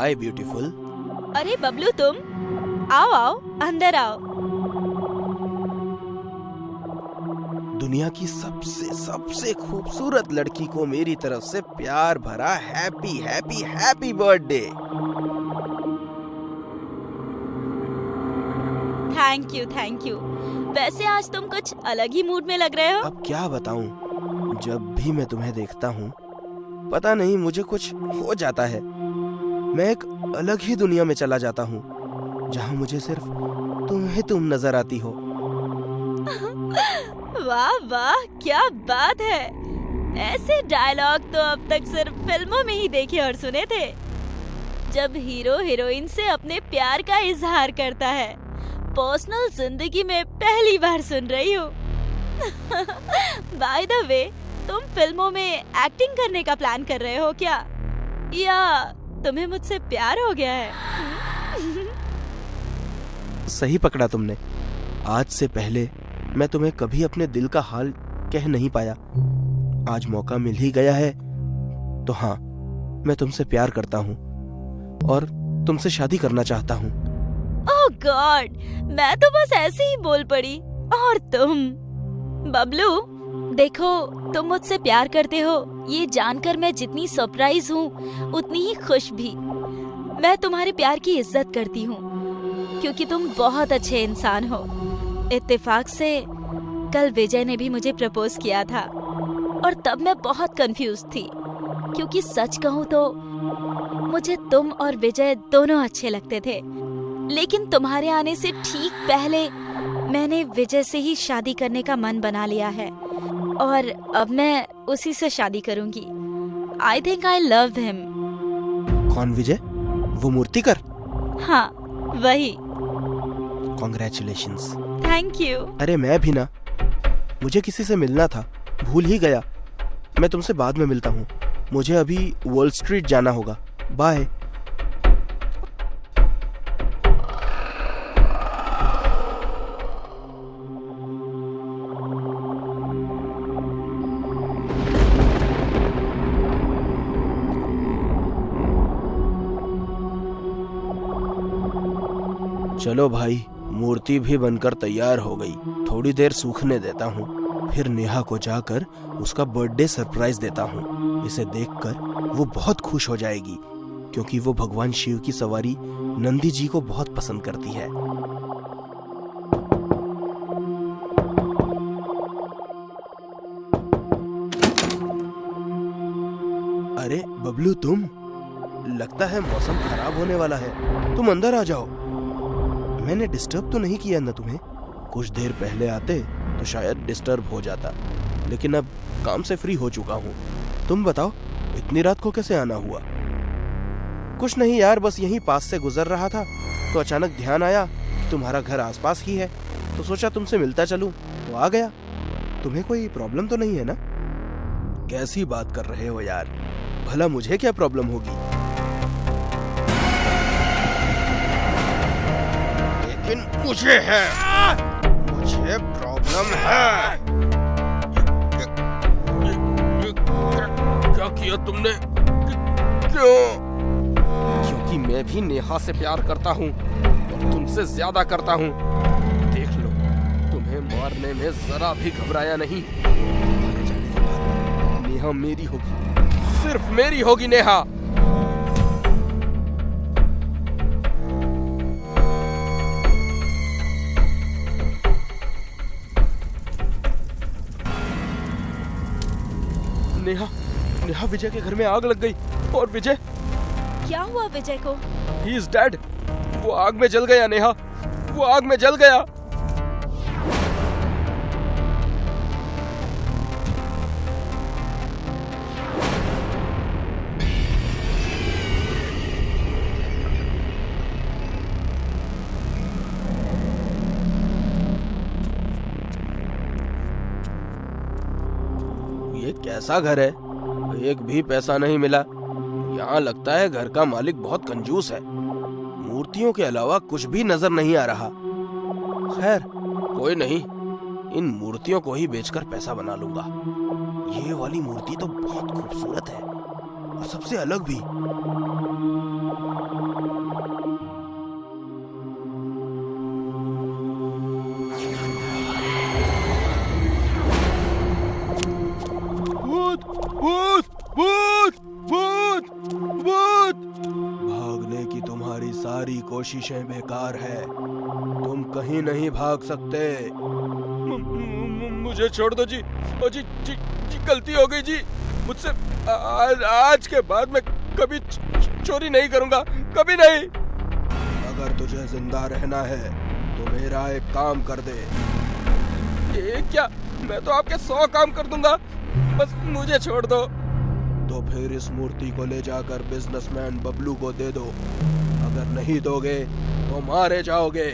हाय beautiful. अरे बबलू, तुम आओ आओ, अंदर आओ। दुनिया की सबसे सबसे खूबसूरत लड़की को मेरी तरफ से प्यार भरा happy happy happy birthday. Thank you. वैसे आज तुम कुछ अलग ही मूड में लग रहे हो। अब क्या बताऊं, जब भी मैं तुम्हें देखता हूँ पता नहीं मुझे कुछ हो जाता है। मैं एक अलग ही दुनिया में चला जाता हूँ जहाँ मुझे सिर्फ तुम नजर आती हो। वाह वाह, क्या बात है। ऐसे डायलॉग तो अब तक सिर्फ फिल्मों में ही देखे और सुने थे, जब हीरो हीरोइन से अपने प्यार का इजहार करता है। पर्सनल जिंदगी में पहली बार सुन रही हूँ। बाय द वे, तुम फिल्मों में एक्टिंग करने का प्लान कर रहे हो क्या, या तुम्हें मुझसे प्यार हो गया है? सही पकड़ा तुमने। आज से पहले मैं तुम्हें कभी अपने दिल का हाल कह नहीं पाया। आज मौका मिल ही गया है तो हाँ, मैं तुमसे प्यार करता हूँ और तुमसे शादी करना चाहता हूँ। ओह गॉड, मैं तो बस ऐसे ही बोल पड़ी। और तुम बबलू, देखो, तुम मुझसे प्यार करते हो ये जानकर मैं जितनी सरप्राइज हूँ उतनी ही खुश भी। मैं तुम्हारे प्यार की इज्जत करती हूँ क्योंकि तुम बहुत अच्छे इंसान हो। इत्तेफाक से कल विजय ने भी मुझे प्रपोज किया था और तब मैं बहुत कंफ्यूज थी, क्योंकि सच कहूँ तो मुझे तुम और विजय दोनों अच्छे लगते थे। लेकिन तुम्हारे आने से ठीक पहले मैंने विजय से ही शादी करने का मन बना लिया है और अब मैं उसी से शादी करूंगी। I think I love him. कौन विजय? वो मूर्तिकर? हाँ, वही। कॉन्ग्रेचुलेशंस। Thank you. अरे मैं भी ना, मुझे किसी से मिलना था, भूल ही गया। मैं तुमसे बाद में मिलता हूँ, मुझे अभी वॉल स्ट्रीट जाना होगा। बाय। चलो भाई, मूर्ति भी बनकर तैयार हो गई। थोड़ी देर सूखने देता हूँ, फिर नेहा को जाकर उसका बर्थडे सरप्राइज देता हूँ। इसे देखकर वो बहुत खुश हो जाएगी क्योंकि वो भगवान शिव की सवारी नंदी जी को बहुत पसंद करती है। अरे बबलू, तुम? लगता है मौसम खराब होने वाला है, तुम अंदर आ जाओ। मैंने डिस्टर्ब तो नहीं किया ना तुम्हें? कुछ देर पहले आते तो शायद डिस्टर्ब हो जाता, लेकिन अब काम से फ्री हो चुका हूँ। तुम बताओ, इतनी रात को कैसे आना हुआ? कुछ नहीं यार, बस यहीं पास से गुजर रहा था तो अचानक ध्यान आया कि तुम्हारा घर आसपास ही है, तो सोचा तुमसे मिलता चलूं, तो आ गया। तुम्हें कोई प्रॉब्लम तो नहीं है ना? कैसी बात कर रहे हो यार, भला मुझे क्या प्रॉब्लम होगी? लेकिन मुझे प्रॉब्लम है। क्या किया तुमने? क्यों? क्योंकि मैं भी नेहा से प्यार करता हूँ और तुमसे ज्यादा करता हूँ। देख लो, तुम्हें मारने में जरा भी घबराया नहीं। मारे जाने के बाद नेहा मेरी होगी, सिर्फ मेरी होगी नेहा। नेहा विजय के घर में आग लग गई और विजय। क्या हुआ विजय को? He is dead। वो आग में जल गया नेहा, वो आग में जल गया। ये कैसा घर है? एक भी पैसा नहीं मिला। यहाँ लगता है घर का मालिक बहुत कंजूस है। मूर्तियों के अलावा कुछ भी नजर नहीं आ रहा। खैर कोई नहीं, इन मूर्तियों को ही बेचकर पैसा बना लूंगा। ये वाली मूर्ति तो बहुत खूबसूरत है और सबसे अलग भी। कोशिशें बेकार है। तुम कहीं नहीं भाग सकते। मुझे छोड़ दो जी। ओ जी जी जी, गलती हो गई जी मुझसे। आज के बाद मैं कभी चोरी नहीं करूंगा, कभी नहीं। अगर तुझे जिंदा रहना है तो मेरा एक काम कर दे। ये क्या? मैं तो आपके 100 काम कर दूंगा, बस मुझे छोड़ दो। तो फिर इस मूर्ति को ले जाकर बिजनेसमैन बबलू को दे दो। अगर नहीं दोगे तो मारे जाओगे।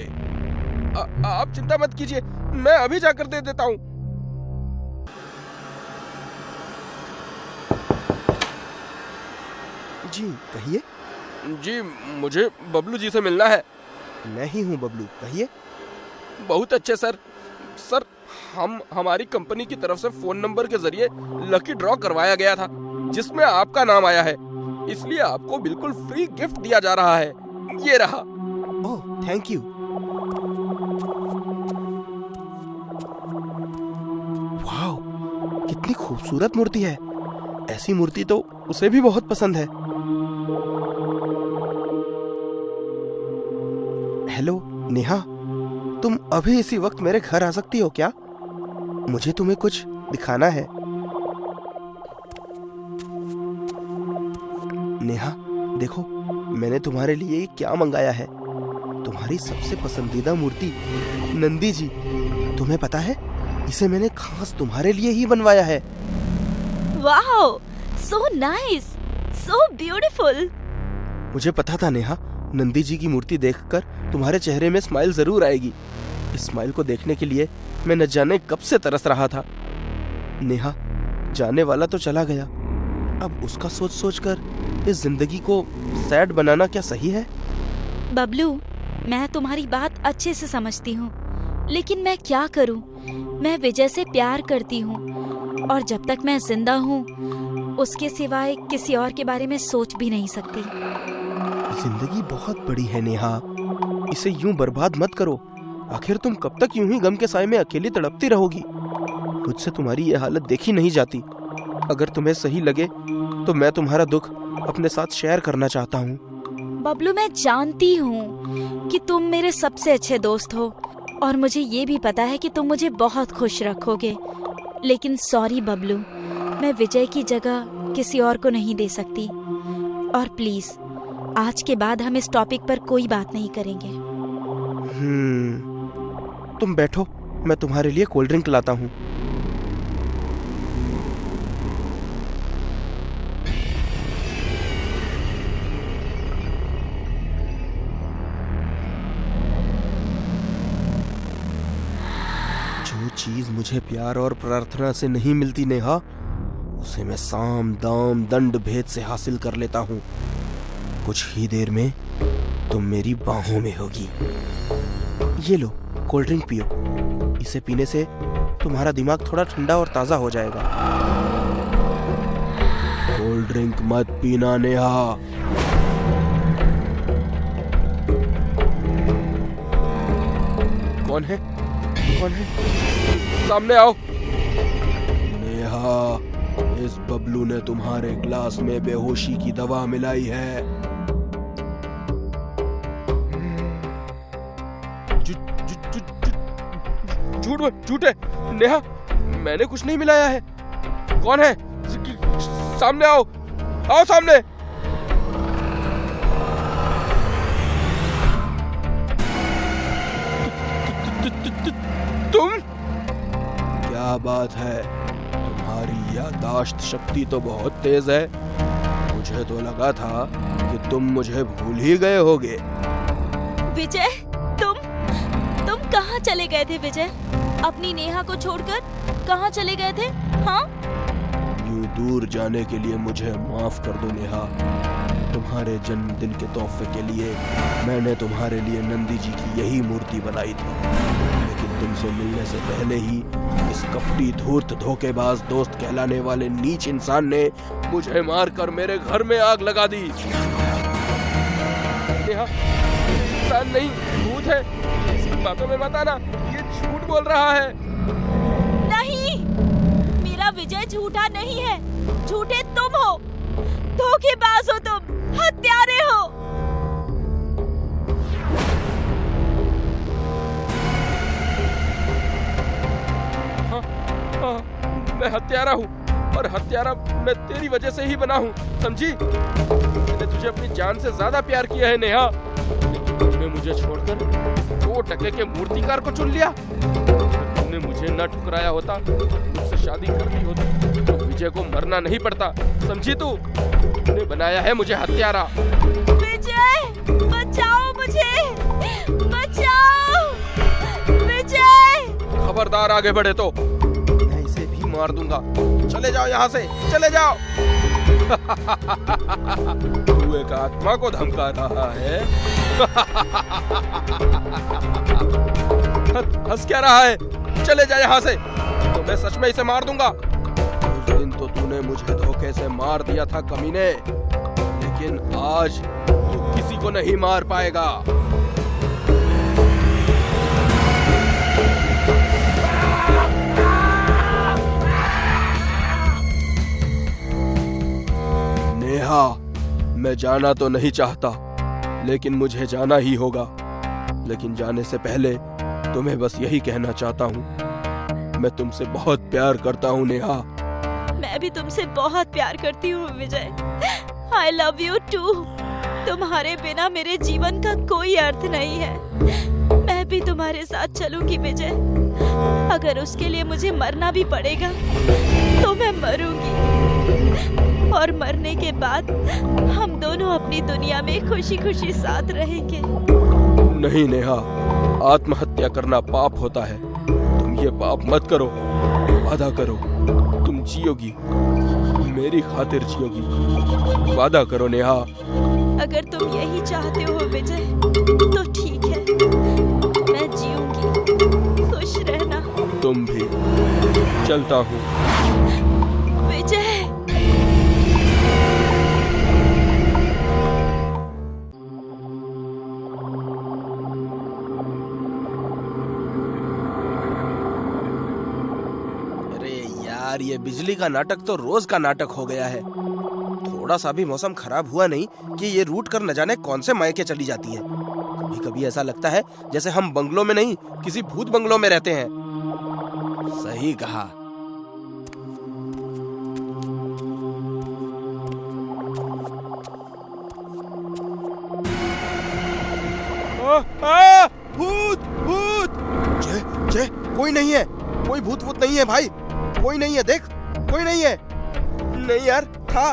आप चिंता मत कीजिए, मैं अभी जाकर दे देता हूँ। जी कहिए। जी मुझे बबलू जी से मिलना है। मैं ही हूँ बबलू, कहिए। बहुत अच्छे सर। सर हमारी कंपनी की तरफ से फोन नंबर के जरिए लकी ड्रॉ करवाया गया था जिसमें आपका नाम आया है, इसलिए आपको बिल्कुल फ्री गिफ्ट दिया जा रहा है। ये रहा। Oh thank you. वाओ, कितनी खूबसूरत मूर्ति है। ऐसी मूर्ति तो उसे भी बहुत पसंद है। हेलो नेहा, तुम अभी इसी वक्त मेरे घर आ सकती हो क्या? मुझे तुम्हें कुछ दिखाना है। नेहा देखो, मैंने तुम्हारे लिए क्या मंगाया है। तुम्हारी सबसे पसंदीदा मूर्ति नंदी जी। तुम्हें पता है, इसे मैंने खास तुम्हारे लिए ही बनवाया है। Wow, so nice, so beautiful. मुझे पता था नेहा, नंदी जी की मूर्ति देखकर तुम्हारे चेहरे में स्माइल जरूर आएगी। इस स्माइल को देखने के लिए मैं न जाने कब से तरस रहा था। नेहा, जाने वाला तो चला गया, अब उसका सोच सोचकर इस जिंदगी को सैड बनाना क्या सही है? बबलू, मैं तुम्हारी बात अच्छे से समझती हूँ, लेकिन मैं क्या करूँ? मैं विजय से प्यार करती हूँ और जब तक मैं जिंदा हूँ उसके सिवाय किसी और के बारे में सोच भी नहीं सकती। जिंदगी बहुत बड़ी है नेहा, इसे यूं बर्बाद मत करो। आखिर तुम कब तक यूं ही गम के साए में अकेली तड़पती रहोगी? मुझसे तुम्हारी ये हालत देखी नहीं जाती। अगर तुम्हें सही लगे तो मैं तुम्हारा दुख अपने साथ शेयर करना चाहता हूँ। बबलू, मैं जानती हूँ कि तुम मेरे सबसे अच्छे दोस्त हो और मुझे ये भी पता है कि तुम मुझे बहुत खुश रखोगे, लेकिन सॉरी बबलू, मैं विजय की जगह किसी और को नहीं दे सकती। और प्लीज आज के बाद हम इस टॉपिक पर कोई बात नहीं करेंगे। तुम बैठो, मैं तुम्हारे लिए कोल्ड ड्रिंक लाता हूँ। जो चीज मुझे प्यार और प्रार्थना से नहीं मिलती नेहा, उसे मैं साम दाम दंड भेद से हासिल कर लेता हूँ। कुछ ही देर में तुम मेरी बाहों में होगी। ये लो, कोल्ड ड्रिंक पियो। इसे पीने से तुम्हारा दिमाग थोड़ा ठंडा और ताजा हो जाएगा। कोल्ड ड्रिंक मत पीना नेहा। कौन है? कौन है? सामने आओ। नेहा, इस बबलू ने तुम्हारे ग्लास में बेहोशी की दवा मिलाई है। झूठ है नेहा, मैंने कुछ नहीं मिलाया है। कौन है? सामने आओ, आओ सामने। तुम? क्या बात है, तुम्हारी याददाश्त शक्ति तो बहुत तेज है। मुझे तो लगा था कि तुम मुझे भूल ही गए होगे। विजय, तुम कहाँ चले गए थे विजय? अपनी नेहा को छोड़कर कहाँ चले गए थे? हाँ? यूं दूर जाने के लिए मुझे माफ कर दो नेहा। तुम्हारे जन्मदिन के तोहफे के लिए मैंने तुम्हारे लिए नंदी जी की यही मूर्ति बनाई थी, लेकिन तुमसे मिलने से पहले ही इस कपटी धूर्त धोखेबाज दोस्त कहलाने वाले नीच इंसान ने मुझे मारकर मेरे घर में आग लगा दी। नेहा, इंसान नहीं, भूत है। इसकी बातों में मत आना, ये झूठ बोल रहा है। नहीं, मेरा विजय झूठा नहीं है। झूठे तुम हो, धोखेबाज हो तुम, हत्यारे हो। मैं हत्यारा हूँ और हत्यारा मैं तेरी वजह से ही बना हूँ, समझी? मैंने तुझे अपनी जान से ज्यादा प्यार किया है नेहा, लेकिन तुमने मुझे छोड़कर 2 टके के मूर्तिकार को चुन लिया। तुमने मुझे न ठुकराया होता, मुझसे शादी कर ली होती तो विजय को मरना नहीं पड़ता, समझी तू? तुमने बनाया है मुझे हत्यारा। विजय, बचाओ मुझे, बचाओ विजय। खबरदार आगे बढ़े तो मैं इसे भी मार दूंगा। चले जाओ यहाँ से, चले जाओ। तू एक आत्मा को धमका रहा है। हंस क्या रहा है? चले जा यहाँ से, तो मैं सच में इसे मार दूंगा। उस दिन तो तूने मुझे धोखे से मार दिया था कमीने, लेकिन आज तू किसी को नहीं मार पाएगा। नेहा, मैं जाना तो नहीं चाहता, लेकिन मुझे जाना ही होगा। लेकिन जाने से पहले तुम्हें बस यही कहना चाहता हूँ, मैं तुमसे बहुत प्यार करता हूँ नेहा। मैं भी तुमसे बहुत प्यार करती हूँ विजय। I love you too। तुम्हारे बिना मेरे जीवन का कोई अर्थ नहीं है। मैं भी तुम्हारे साथ चलूंगी विजय। अगर उसके लिए मुझे मरना भी पड़ेगा तो मैं मरूंगी, और मरने के बाद हम दोनों अपनी दुनिया में खुशी खुशी साथ रहेंगे। नहीं नेहा, आत्महत्या करना पाप होता है। तुम ये पाप मत करो। वादा करो, तुम जियोगी, मेरी खातिर जियोगी। वादा करो नेहा। अगर तुम यही चाहते हो विजय तो ठीक है, मैं जीऊंगी। खुश रहना। तुम भी। चलता हूँ। विजय। यार ये बिजली का नाटक तो रोज का नाटक हो गया है। थोड़ा सा भी मौसम खराब हुआ नहीं कि ये रूट कर न जाने कौन से मायके चली जाती है। कभी कभी ऐसा लगता है जैसे हम बंगलों में नहीं, किसी भूत बंगलों में रहते हैं। सही कहा। भूत भूत। जय जय, कोई नहीं है, कोई भूत भूत नहीं है भाई, कोई नहीं है। देख, कोई नहीं है। नहीं यार, था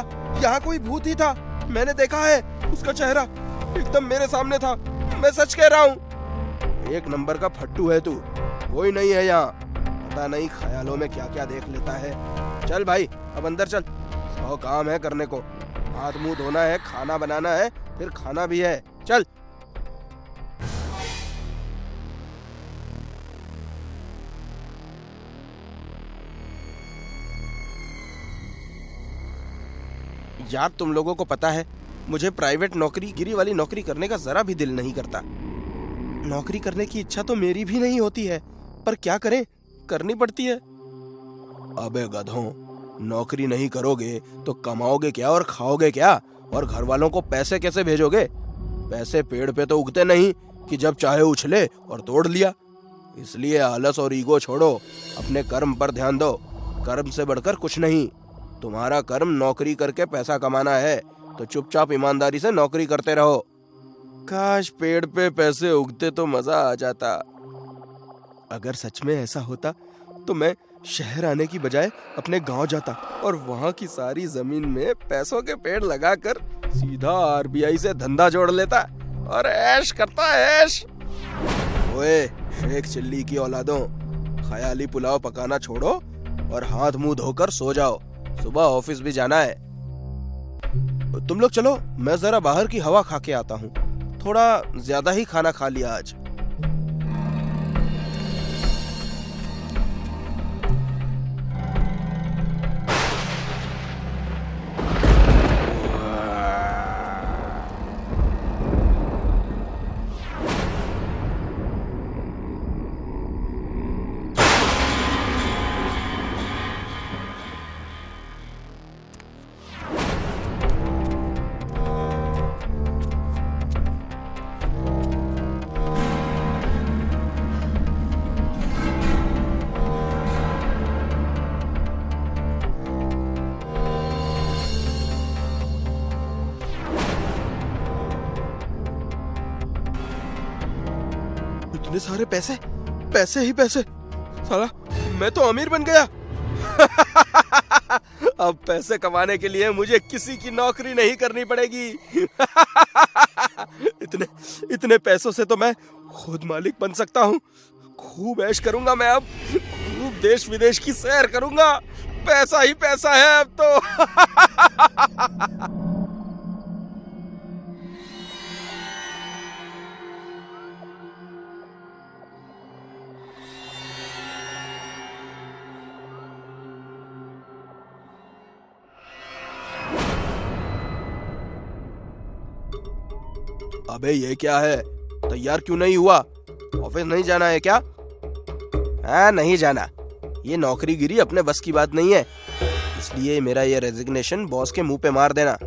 यहाँ कोई भूत ही था। मैंने देखा है, उसका चेहरा एकदम मेरे सामने था। मैं सच कह रहा हूँ। 1 नंबर का फट्टू है तू। कोई नहीं है यहाँ। पता नहीं ख्यालों में क्या क्या देख लेता है। चल भाई, अब अंदर चल। 100 काम है करने को। हाथ मुंह धोना है, खाना बनाना है, फिर खाना भी है। चल। यार तुम लोगों को पता है, मुझे प्राइवेट नौकरी गिरी वाली नौकरी करने का जरा भी दिल नहीं करता। नौकरी करने की इच्छा तो मेरी भी नहीं होती है, पर क्या करें, करनी पड़ती है। अबे गधों, नौकरी नहीं करोगे तो कमाओगे क्या और खाओगे क्या, और घर वालों को पैसे कैसे भेजोगे? पैसे पेड़ पे तो उगते नहीं कि जब चाहे उछले और तोड़ लिया। इसलिए आलस और ईगो छोड़ो, अपने कर्म पर ध्यान दो। कर्म से बढ़कर कुछ नहीं। तुम्हारा कर्म नौकरी करके पैसा कमाना है, तो चुपचाप ईमानदारी से नौकरी करते रहो। काश पेड़ पे पैसे उगते तो मजा आ जाता। अगर सच में ऐसा होता तो मैं शहर आने की बजाय अपने गांव जाता और वहां की सारी जमीन में पैसों के पेड़ लगाकर सीधा आरबीआई से धंधा जोड़ लेता और ऐश करता ऐश। ओए शेख चिल्ली की औलादों, ख्याली पुलाव पकाना छोड़ो और हाथ मुंह धोकर सो जाओ। सुबह ऑफिस भी जाना है। तुम लोग चलो, मैं जरा बाहर की हवा खा के आता हूँ। थोड़ा ज्यादा ही खाना खा लिया आज। इतने सारे पैसे, पैसे ही पैसे। साला मैं तो अमीर बन गया। अब पैसे कमाने के लिए मुझे किसी की नौकरी नहीं करनी पड़ेगी। इतने पैसों से तो मैं खुद मालिक बन सकता हूँ। खूब ऐश करूंगा मैं अब, खूब देश विदेश की सैर करूंगा। पैसा ही पैसा है अब तो। अबे ये क्या है? तैयार क्यों नहीं हुआ? ऑफिस नहीं जाना है क्या? हाँ, नहीं जाना। ये नौकरीगिरी अपने बस की बात नहीं है, इसलिए मेरा ये रेजिग्नेशन बॉस के मुंह पे मार देना।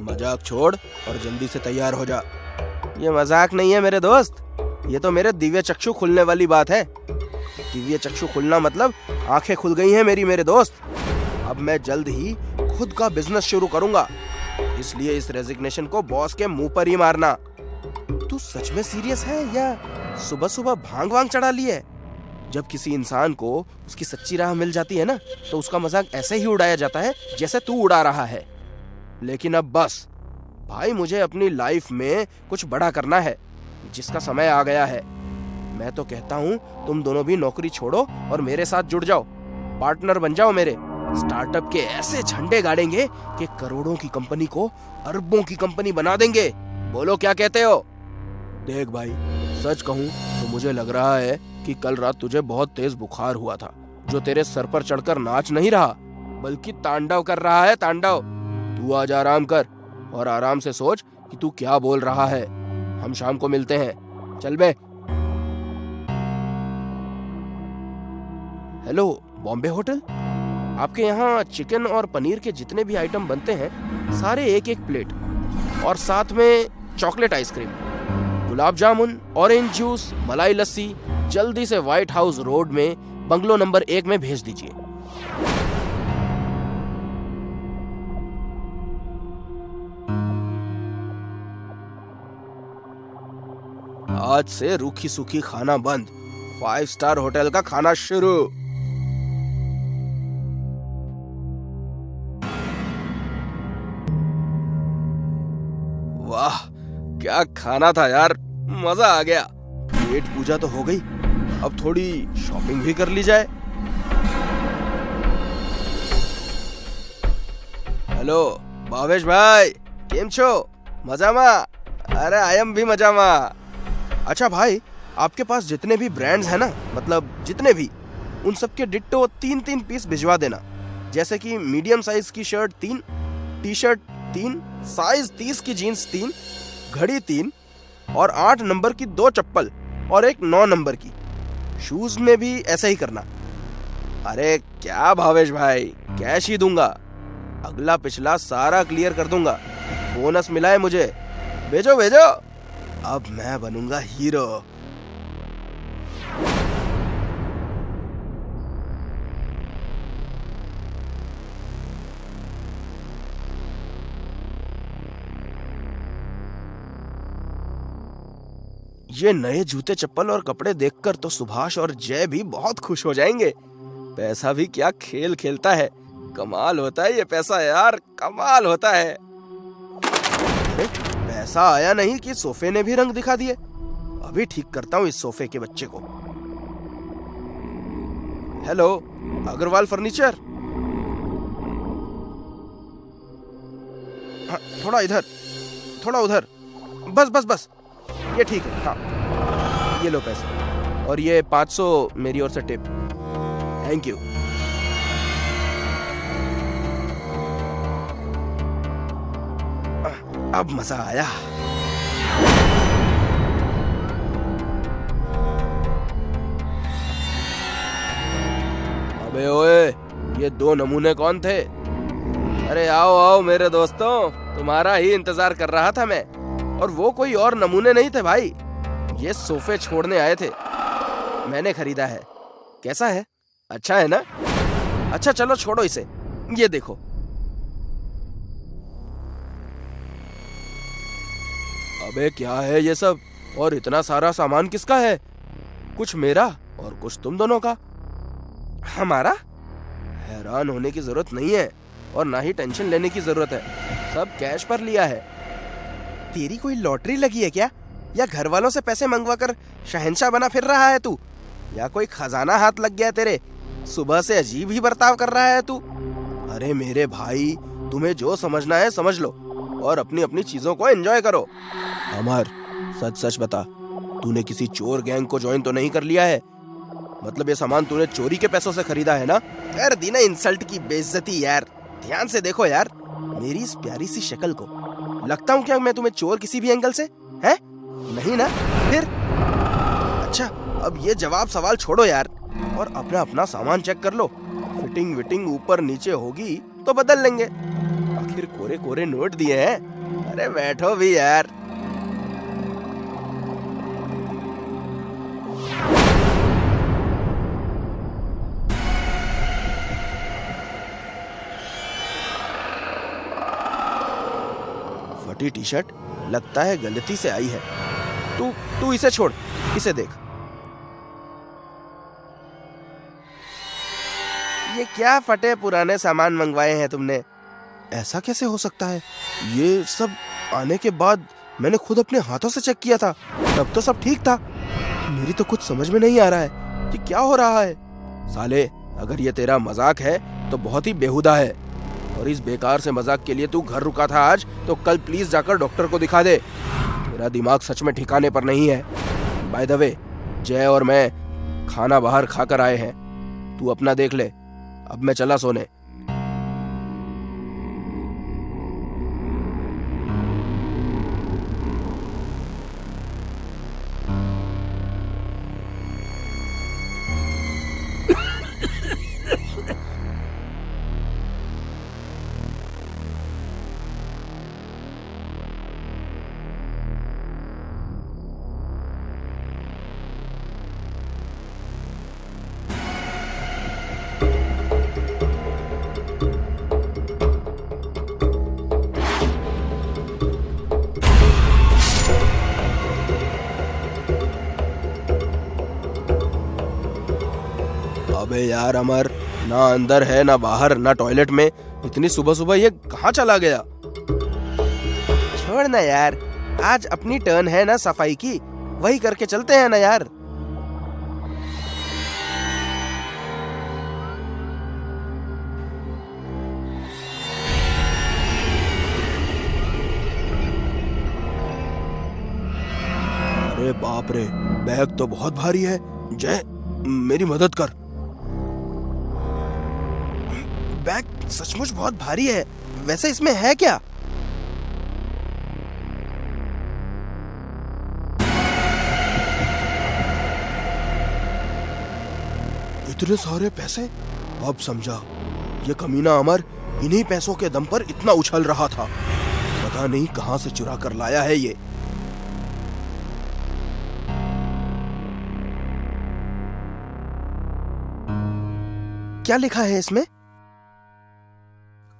मजाक छोड़ और जल्दी से तैयार हो जा। ये मजाक नहीं है मेरे दोस्त, ये तो मेरे दिव्य चक्षु खुलने वाली बात है। दिव्य चक्षु खुलना मतलब आंखें खुल गई हैं मेरी मेरे दोस्त। अब मैं जल्द ही खुद का बिजनेस शुरू करूंगा, इसलिए इस रेजिग्नेशन को बॉस के मुंह पर ही मारना। तू सच में सीरियस है या सुबह सुबह भांग वांग चढ़ा ली है? जब किसी इंसान को उसकी सच्ची राह मिल जाती है ना, तो उसका मजाक ऐसे ही उड़ाया जाता है जैसे तू उड़ा रहा है। लेकिन अब बस भाई, मुझे अपनी लाइफ में कुछ बड़ा करना है, जिसका समय आ गया है। मैं तो कहता हूँ तुम दोनों भी नौकरी छोड़ो और मेरे साथ जुड़ जाओ, पार्टनर बन जाओ मेरे। स्टार्टअप के ऐसे झंडे गाड़ेंगे कि करोड़ों की कंपनी को अरबों की कंपनी बना देंगे। बोलो क्या कहते हो? देख भाई, सच कहूँ तो मुझे लग रहा है कि कल रात तुझे बहुत तेज बुखार हुआ था, जो तेरे सर पर चढ़कर नाच नहीं रहा बल्कि तांडव कर रहा है, तांडव। तू आज आराम कर और आराम से सोच कि तू क्या बोल रहा है। हम शाम को मिलते हैं, चल बे। Hello, Bombay hotel. आपके यहाँ चिकन और पनीर के जितने भी आइटम बनते हैं सारे एक एक प्लेट, और साथ में chocolate ice cream, gulab jamun, orange juice, मलाई लस्सी जल्दी से व्हाइट हाउस रोड में बंगलो नंबर 1 में भेज दीजिए। आज से रूखी सूखी खाना बंद, 5 स्टार होटल का खाना शुरू। वाह, क्या खाना था यार, मजा आ गया। पेट पूजा तो हो गई, अब थोड़ी शॉपिंग भी कर ली जाए। हेलो भावेश भाई, केम छो? मजामा? अरे आई एम भी मजामा। अच्छा भाई, आपके पास जितने भी ब्रांड्स हैं ना, मतलब जितने भी, उन सब के डिट्टो 3-3 पीस भिजवा देना। जैसे कि मीडियम साइज की शर्ट 3, टी शर्ट 3, साइज 30 की जीन्स 3, घड़ी 3, और 8 नंबर की 2 चप्पल और एक 9 नंबर की। शूज में भी ऐसा ही करना। अरे क्या भावेश भाई, कैश ही दूंगा, अगला पिछला सारा क्लियर कर दूंगा। बोनस मिला है मुझे, भेजो भेजो। अब मैं बनूंगा हीरो। ये नए जूते चप्पल और कपड़े देखकर तो सुभाष और जय भी बहुत खुश हो जाएंगे। पैसा भी क्या खेल खेलता है, कमाल होता है ये पैसा यार, कमाल होता है। पैसा आया नहीं कि सोफे ने भी रंग दिखा दिए। अभी ठीक करता हूँ इस सोफे के बच्चे को। Hello, Agarwal furniture. हाँ, थोड़ा इधर, थोड़ा उधर, बस बस बस, ये ठीक है। हाँ, ये लो पैसे, और ये 500 मेरी ओर से टिप। Thank you. अब मजा आया। अबे ओए, ये 2 नमूने कौन थे? अरे आओ आओ मेरे दोस्तों, तुम्हारा ही इंतजार कर रहा था मैं। और वो कोई और नमूने नहीं थे भाई, ये सोफे छोड़ने आए थे, मैंने खरीदा है। कैसा है? अच्छा है ना? अच्छा चलो छोड़ो इसे, ये देखो। अबे क्या है ये सब, और इतना सारा सामान किसका है? कुछ मेरा और कुछ तुम दोनों का। हमारा? हैरान होने की जरूरत नहीं है और ना ही टेंशन लेने की जरूरत है, सब कैश पर लिया है। तेरी कोई लॉटरी लगी है क्या, या घर वालों से पैसे मंगवा कर शहंशाह बना फिर रहा है तू, या कोई खजाना हाथ लग गया तेरे? सुबह से अजीब ही बर्ताव कर रहा है तू। अरे मेरे भाई, तुम्हें जो समझना है समझ लो और अपनी अपनी चीजों को एंजॉय करो। अमर, सच सच बता, तूने किसी चोर गैंग को ज्वाइन तो नहीं कर लिया है? मतलब ये सामान तूने चोरी के पैसों से खरीदा है ना? कर दी ना इंसल्ट की बेइज्जती यार। ध्यान से देखो यार मेरी इस प्यारी सी शक्ल को। लगता हूँ क्या मैं तुम्हें चोर किसी भी एंगल से? है नहीं ना? फिर अच्छा, अब ये जवाब सवाल छोड़ो यार और अपना अपना सामान चेक कर लो। फिटिंग विटिंग ऊपर नीचे होगी तो बदल लेंगे। आखिर कोरे कोरे नोट दिए हैं। अरे बैठो भी यार। फटी टी शर्ट, लगता है गलती से आई है। तू इसे छोड़, इसे देख। ये क्या फटे पुराने सामान मंगवाए हैं तुमने? ऐसा कैसे हो सकता है? ये सब आने के बाद मैंने खुद अपने हाथों से चेक किया था, तब तो सब ठीक था। मेरी तो कुछ समझ में नहीं आ रहा है कि क्या हो रहा है। साले, अगर ये तेरा मजाक है तो बहुत ही बेहुदा है, और इस बेकार से मजाक के लिए तू घर रुका था आज, तो कल प्लीज जाकर डॉक्टर को दिखा दे। तेरा दिमाग सच में ठिकाने पर नहीं है। बाय द वे, जय और मैं खाना बाहर खाकर आए हैं, तू अपना देख ले। अब मैं चला सोने। अबे यार अमर, ना अंदर है ना बाहर ना टॉयलेट में, इतनी सुबह सुबह ये कहाँ चला गया? छोड़ ना यार, आज अपनी टर्न है ना सफाई की, वही करके चलते हैं ना यार। अरे बाप रे, बैग तो बहुत भारी है। जय, मेरी मदद कर। बैग सचमुच बहुत भारी है। वैसे इसमें है क्या? इतने सारे पैसे? अब समझा, ये कमीना अमर इन्हीं पैसों के दम पर इतना उछल रहा था। पता नहीं कहां से चुरा कर लाया है ये। क्या लिखा है इसमें?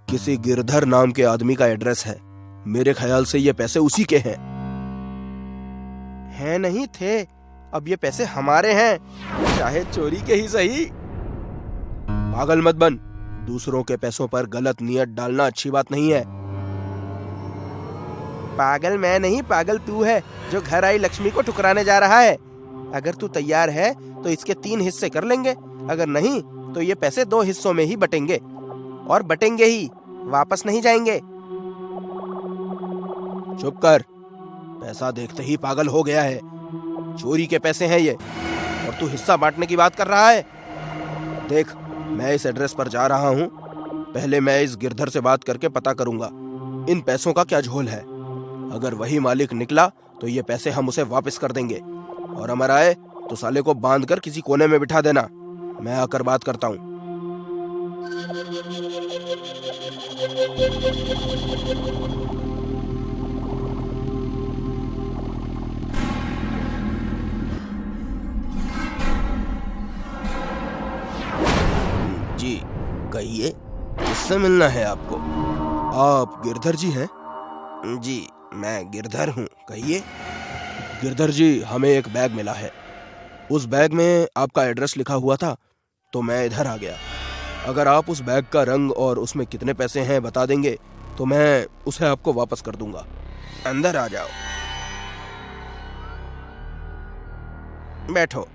किसी गिरधर नाम के आदमी का एड्रेस है। मेरे ख्याल से ये पैसे उसी के हैं। हैं नहीं थे, अब ये पैसे हमारे हैं, चाहे चोरी के ही सही। पागल मत बन, दूसरों के पैसों पर गलत नियत डालना अच्छी बात नहीं है। पागल मैं नहीं, पागल तू है जो घर आई लक्ष्मी को ठुकराने जा रहा है। अगर तू तैयार है तो इसके 3 हिस्से कर लेंगे, अगर नहीं तो ये पैसे 2 हिस्सों में ही बटेंगे, और बटेंगे ही, वापस नहीं जाएंगे। चुप कर, पैसा देखते ही पागल हो गया है। चोरी के पैसे हैं ये, और तू हिस्सा बांटने की बात कर रहा है। देख, मैं इस एड्रेस पर जा रहा हूँ। पहले मैं इस गिरधर से बात करके पता करूंगा इन पैसों का क्या झोल है। अगर वही मालिक निकला तो ये पैसे हम उसे वापस कर देंगे, और अमर आए तो साले को बांधकर किसी कोने में बिठा देना। मैं आकर बात करता हूँ। जी कहिए, किससे मिलना है आपको? आप गिरधर जी हैं? जी मैं गिरधर हूँ, कहिए। गिरधर जी, हमें एक बैग मिला है। उस बैग में आपका एड्रेस लिखा हुआ था तो मैं इधर आ गया। अगर आप उस बैग का रंग और उसमें कितने पैसे हैं बता देंगे तो मैं उसे आपको वापस कर दूंगा। अंदर आ जाओ, बैठो।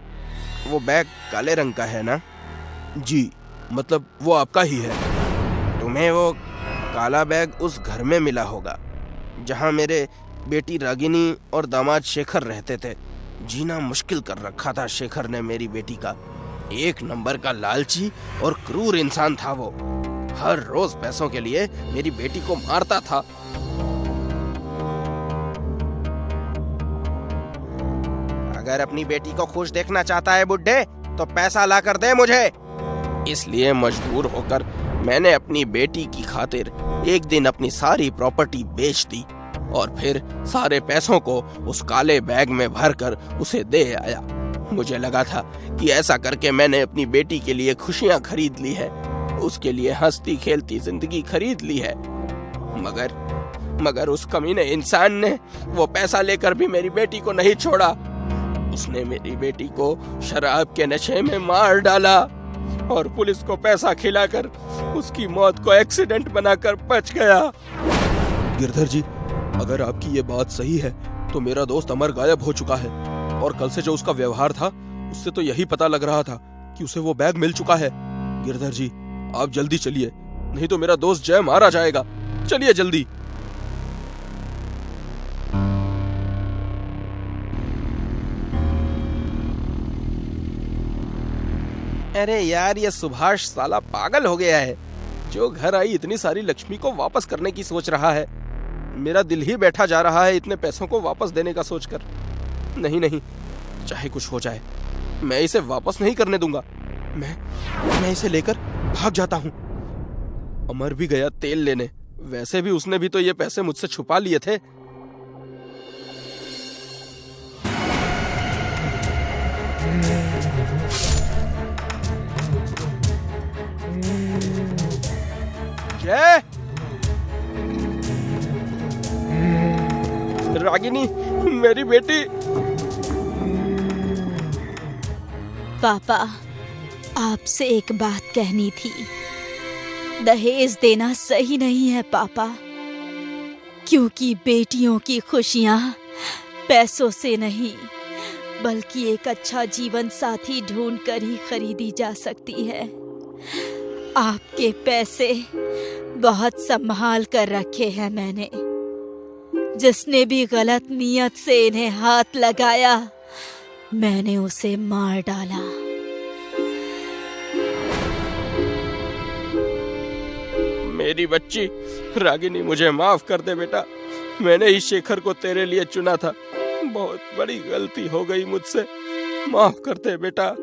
वो बैग काले रंग का है ना? जी, मतलब वो आपका ही है। तुम्हें वो काला बैग उस घर में मिला होगा जहां मेरे बेटी रागिनी और दामाद शेखर रहते थे। जीना मुश्किल कर रखा था शेखर ने मेरी बेटी का। एक नंबर का लालची और क्रूर इंसान था वो। हर रोज पैसों के लिए मेरी बेटी को मारता था। अगर अपनी बेटी को खुश देखना चाहता है बुड्ढे तो पैसा ला कर दे मुझे। इसलिए मजबूर होकर मैंने अपनी बेटी की खातिर एक दिन अपनी सारी प्रॉपर्टी बेच दी और फिर सारे पैसों को उस काले बैग में भरकर उसे दे आया। मुझे लगा था कि ऐसा करके मैंने अपनी बेटी के लिए खुशियां खरीद ली है, उसके लिए हंसती खेलती जिंदगी खरीद ली है। मगर उस कमीने इंसान ने वो पैसा लेकर भी मेरी बेटी को नहीं छोड़ा। उसने मेरी बेटी को शराब के नशे में मार डाला और पुलिस को पैसा खिलाकर उसकी मौत को एक्सीडेंट बनाकर बच गया। गिरधर जी, अगर आपकी ये बात सही है तो मेरा दोस्त अमर गायब हो चुका है और कल से जो उसका व्यवहार था उससे तो यही पता लग रहा था कि उसे वो बैग मिल चुका है। गिरधर जी, आप जल्दी चलिए, नहीं तो मेरा दोस्त जय मारा जाएगा। चलिए जल्दी। अरे यार, ये सुभाष साला पागल हो गया है। जो घर आई इतनी सारी लक्ष्मी को वापस करने की सोच रहा है। मेरा दिल ही बैठा जा रहा है इतने पैसों को वापस देने का सोचकर। नहीं, चाहे कुछ हो जाए मैं इसे वापस नहीं करने दूंगा। मैं इसे लेकर भाग जाता हूँ। अमर भी गया तेल लेने, वैसे भी उसने भी तो ये पैसे मुझसे छुपा लिए थे। जय, रागिनी, मेरी बेटी। पापा, आपसे एक बात कहनी थी। दहेज देना सही नहीं है पापा, क्योंकि बेटियों की खुशियां पैसों से नहीं बल्कि एक अच्छा जीवन साथी ढूंढकर ही खरीदी जा सकती है। आपके पैसे बहुत संभाल कर रखे हैं मैंने। जिसने भी गलत नियत से इन्हें हाथ लगाया मैंने उसे मार डाला। मेरी बच्ची रागिनी, मुझे माफ कर दे बेटा। मैंने ही शेखर को तेरे लिए चुना था। बहुत बड़ी गलती हो गई मुझसे, माफ कर दे बेटा।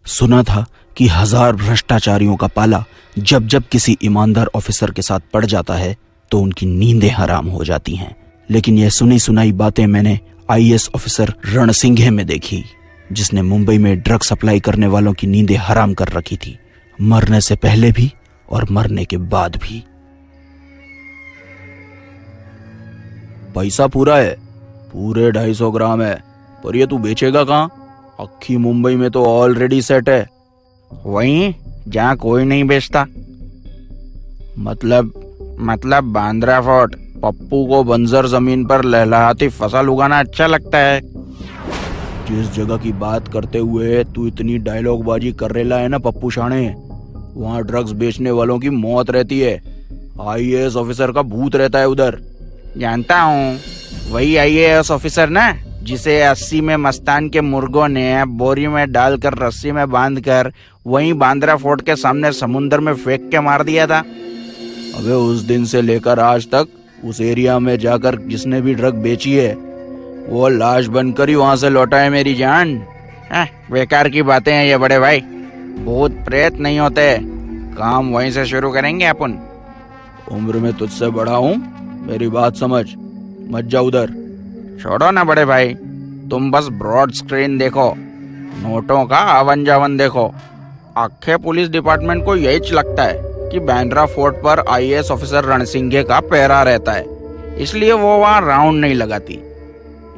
सुना था कि 1000 भ्रष्टाचारियों का पाला जब जब किसी ईमानदार ऑफिसर के साथ पड़ जाता है तो उनकी नींदें हराम हो जाती हैं। लेकिन यह सुनी सुनाई बातें मैंने आईएएस ऑफिसर रणसिंघे में देखी, जिसने मुंबई में ड्रग सप्लाई करने वालों की नींदें हराम कर रखी थी, मरने से पहले भी और मरने के बाद भी। पैसा पूरा है, पूरे 250 ग्राम है, पर ये तू बेचेगा कहाँ? अक्खी मुंबई में तो ऑलरेडी सेट है, वहीं जहाँ कोई नहीं बेचता। मतलब बांद्रा फोर्ट। पप्पू को बंजर जमीन पर लहलहाती फसल उगाना अच्छा लगता है। जिस जगह की बात करते हुए तू इतनी डायलॉगबाजी कर रेला है ना पप्पू शाणे, वहाँ ड्रग्स बेचने वालों की मौत रहती है। आईएएस ऑफिसर का भूत रहता है उधर। जानता हूँ, वही आईएएस ऑफिसर ना जिसे 80 में मस्तान के मुर्गों ने बोरी में डालकर रस्सी में बांधकर वहीं बांद्रा फोर्ट के सामने समुंदर में फेंक के मार दिया था। अबे उस दिन से लेकर आज तक उस एरिया में जाकर जिसने भी ड्रग बेची है वो लाश बनकर ही वहां से लौटा है मेरी जान। बेकार की बातें हैं ये बड़े भाई, भूत प्रेत नहीं होते। काम वहीं से शुरू करेंगे अपन। उम्र में तुझसे बड़ा हूँ, मेरी बात समझ, मत जा उधर। छोड़ो ना बड़े भाई, तुम बस ब्रॉड स्क्रीन देखो, नोटों का आवन जावन देखो। आखे पुलिस डिपार्टमेंट को यही लगता है कि बांद्रा फोर्ट पर आईएएस ऑफिसर रणसिंघे का पहरा रहता है, इसलिए वो वहाँ राउंड नहीं लगाती।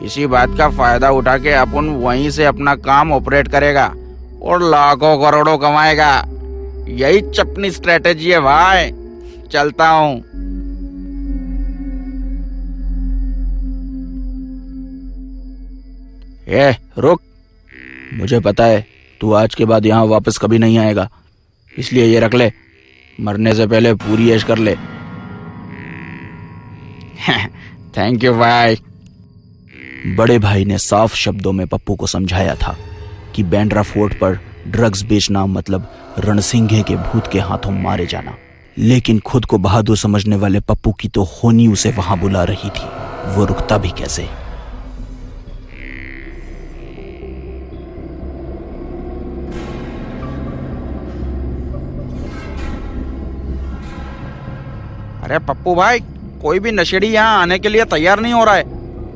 इसी बात का फायदा उठा के अपन वहीं से अपना काम ऑपरेट करेगा और लाखों करोड़ों कमाएगा। यही चपनी स्ट्रेटेजी है भाई। चलता हूँ। ए रुक, मुझे पता है तू आज के बाद यहाँ वापस कभी नहीं आएगा, इसलिए ये रख ले, मरने से पहले पूरी ऐश कर ले। थैंक यू भाई। बड़े भाई ने साफ शब्दों में पप्पू को समझाया था कि बांद्रा फोर्ट पर ड्रग्स बेचना मतलब रणसिंघे के भूत के हाथों मारे जाना। लेकिन खुद को बहादुर समझने वाले पप्पू की तो होनी उसे वहां बुला रही थी, वो रुकता भी कैसे। अरे पप्पू भाई, कोई भी नशेड़ी यहाँ आने के लिए तैयार नहीं हो रहा है।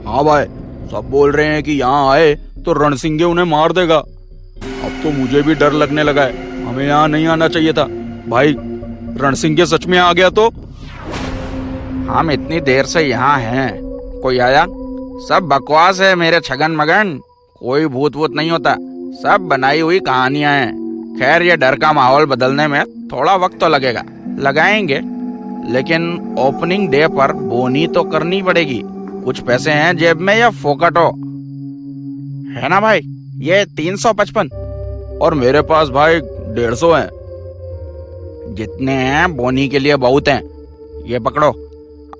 हाँ भाई, सब बोल रहे हैं कि यहाँ आए तो रणसिंघे उन्हें मार देगा। अब तो मुझे भी डर लगने लगा है, हमें यहाँ नहीं आना चाहिए था। भाई, रणसिंघे सच में आ गया तो? हम इतनी देर से यहाँ हैं, कोई आया? सब बकवास है मेरे छगन मगन, कोई भूत वूत नहीं होता, सब बनाई हुई कहानियां हैं। खैर, ये डर का माहौल बदलने में थोड़ा वक्त तो लगाएंगे, लेकिन ओपनिंग डे पर बोनी तो करनी पड़ेगी। कुछ पैसे हैं जेब में या फोकटो है ना भाई? ये 355 और मेरे पास भाई 150 हैं। जितने हैं बोनी के लिए बहुत हैं। ये पकड़ो,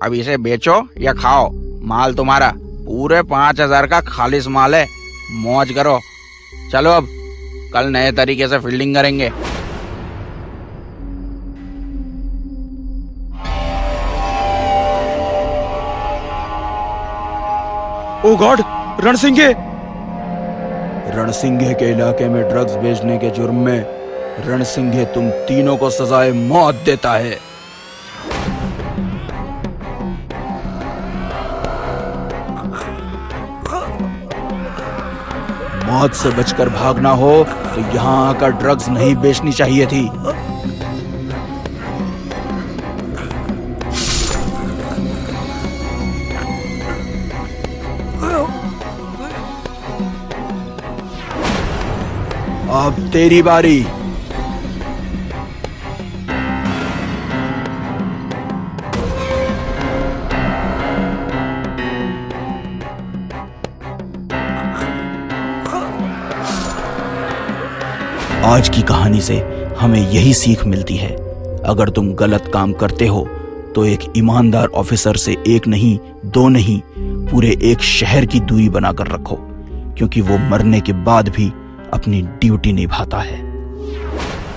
अब इसे बेचो या खाओ, माल तुम्हारा। पूरे 5000 का खालिस माल है, मौज करो। चलो अब, कल नए तरीके से फील्डिंग करेंगे। ओ गॉड, रणसिंघे! रणसिंघे के इलाके में ड्रग्स बेचने के जुर्म में रणसिंघे तुम तीनों को सजाए मौत देता है। मौत से बचकर भागना हो तो यहाँ आकर ड्रग्स नहीं बेचनी चाहिए थी। अब तेरी बारी। आज की कहानी से हमें यही सीख मिलती है, अगर तुम गलत काम करते हो तो एक ईमानदार ऑफिसर से एक नहीं, दो नहीं, पूरे एक शहर की दूरी बनाकर रखो, क्योंकि वो मरने के बाद भी अपनी ड्यूटी निभाता है।